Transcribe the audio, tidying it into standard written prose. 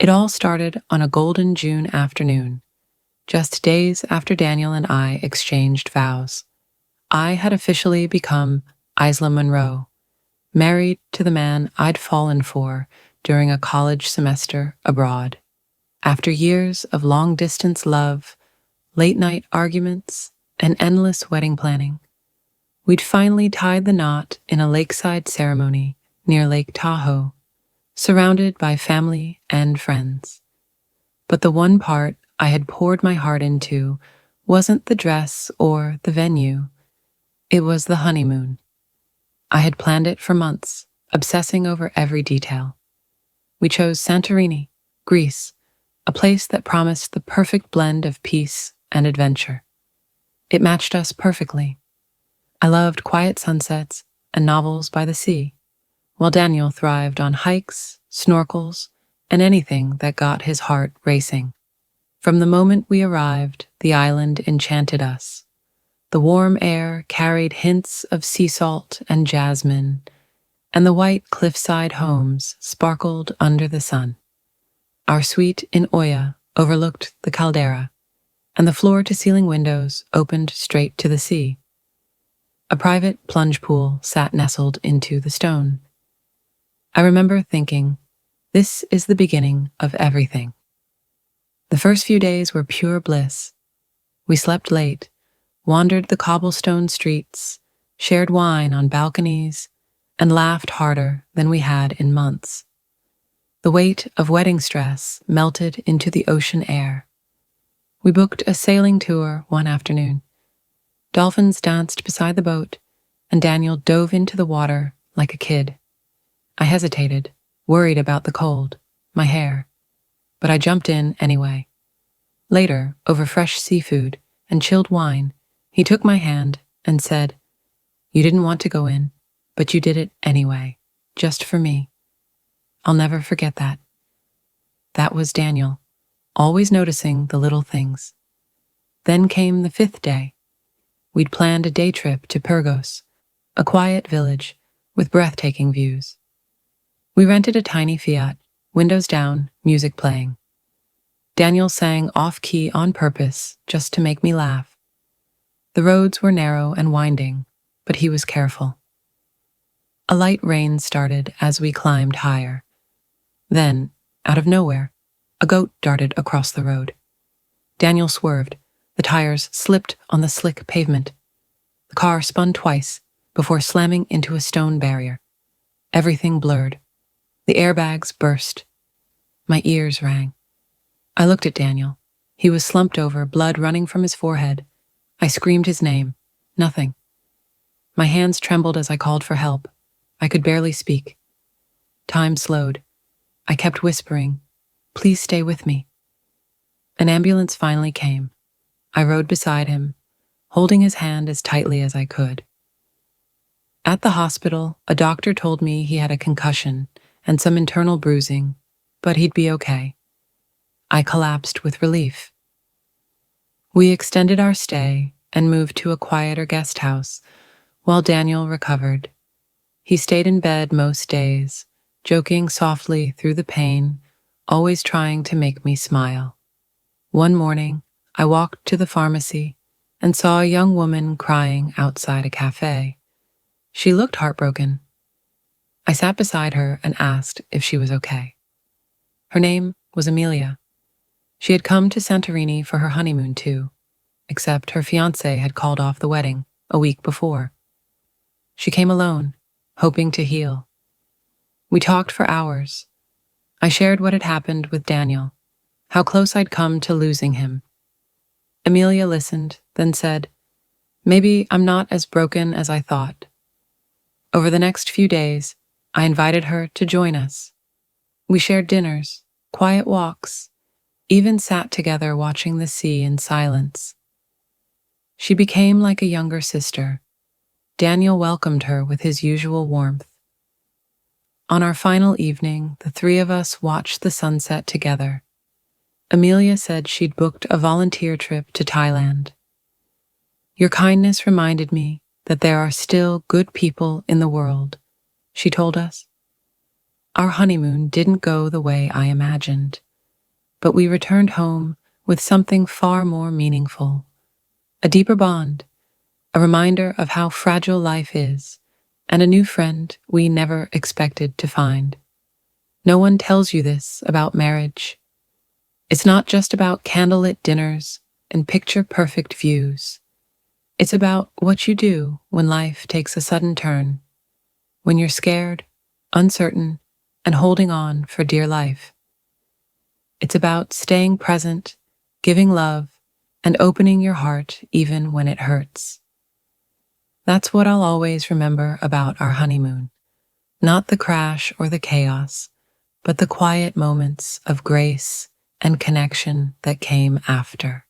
It all started on a golden June afternoon, just days after Daniel and I exchanged vows. I had officially become Isla Monroe, married to the man I'd fallen for during a college semester abroad. After years of long-distance love, late-night arguments, and endless wedding planning, we'd finally tied the knot in a lakeside ceremony near Lake Tahoe, surrounded by family and friends. But the one part I had poured my heart into wasn't the dress or the venue. It was the honeymoon. I had planned it for months, obsessing over every detail. We chose Santorini, Greece, a place that promised the perfect blend of peace and adventure. It matched us perfectly. I loved quiet sunsets and novels by the sea, while Daniel thrived on hikes, snorkels, and anything that got his heart racing. From the moment we arrived, the island enchanted us. The warm air carried hints of sea salt and jasmine, and the white cliffside homes sparkled under the sun. Our suite in Oya overlooked the caldera, and the floor-to-ceiling windows opened straight to the sea. A private plunge pool sat nestled into the stone. I remember thinking, this is the beginning of everything. The first few days were pure bliss. We slept late, wandered the cobblestone streets, shared wine on balconies, and laughed harder than we had in months. The weight of wedding stress melted into the ocean air. We booked a sailing tour one afternoon. Dolphins danced beside the boat, and Daniel dove into the water like a kid. I hesitated, worried about the cold, my hair, but I jumped in anyway. Later, over fresh seafood and chilled wine, he took my hand and said, "You didn't want to go in, but you did it anyway, just for me." I'll never forget that. That was Daniel, always noticing the little things. Then came the 5th day. We'd planned a day trip to Pyrgos, a quiet village with breathtaking views. We rented a tiny Fiat, windows down, music playing. Daniel sang off-key on purpose just to make me laugh. The roads were narrow and winding, but he was careful. A light rain started as we climbed higher. Then, out of nowhere, a goat darted across the road. Daniel swerved. The tires slipped on the slick pavement. The car spun twice before slamming into a stone barrier. Everything blurred. The airbags burst. My ears rang. I looked at Daniel. He was slumped over, blood running from his forehead. I screamed his name. Nothing. My hands trembled as I called for help. I could barely speak. Time slowed. I kept whispering, "Please stay with me." An ambulance finally came. I rode beside him, holding his hand as tightly as I could. At the hospital, a doctor told me he had a concussion and some internal bruising, but he'd be okay. I collapsed with relief. We extended our stay and moved to a quieter guest house while Daniel recovered. He stayed in bed most days, joking softly through the pain, always trying to make me smile. One morning, I walked to the pharmacy and saw a young woman crying outside a cafe. She looked heartbroken. I sat beside her and asked if she was okay. Her name was Amelia. She had come to Santorini for her honeymoon too, except her fiancé had called off the wedding a week before. She came alone, hoping to heal. We talked for hours. I shared what had happened with Daniel, how close I'd come to losing him. Amelia listened, then said, "Maybe I'm not as broken as I thought." Over the next few days, I invited her to join us. We shared dinners, quiet walks, even sat together watching the sea in silence. She became like a younger sister. Daniel welcomed her with his usual warmth. On our final evening, the three of us watched the sunset together. Amelia said she'd booked a volunteer trip to Thailand. "Your kindness reminded me that there are still good people in the world," she told us. Our honeymoon didn't go the way I imagined, but we returned home with something far more meaningful, a deeper bond, a reminder of how fragile life is, and a new friend we never expected to find. No one tells you this about marriage. It's not just about candlelit dinners and picture-perfect views. It's about what you do when life takes a sudden turn, when you're scared, uncertain, and holding on for dear life. It's about staying present, giving love, and opening your heart even when it hurts. That's what I'll always remember about our honeymoon. Not the crash or the chaos, but the quiet moments of grace and connection that came after.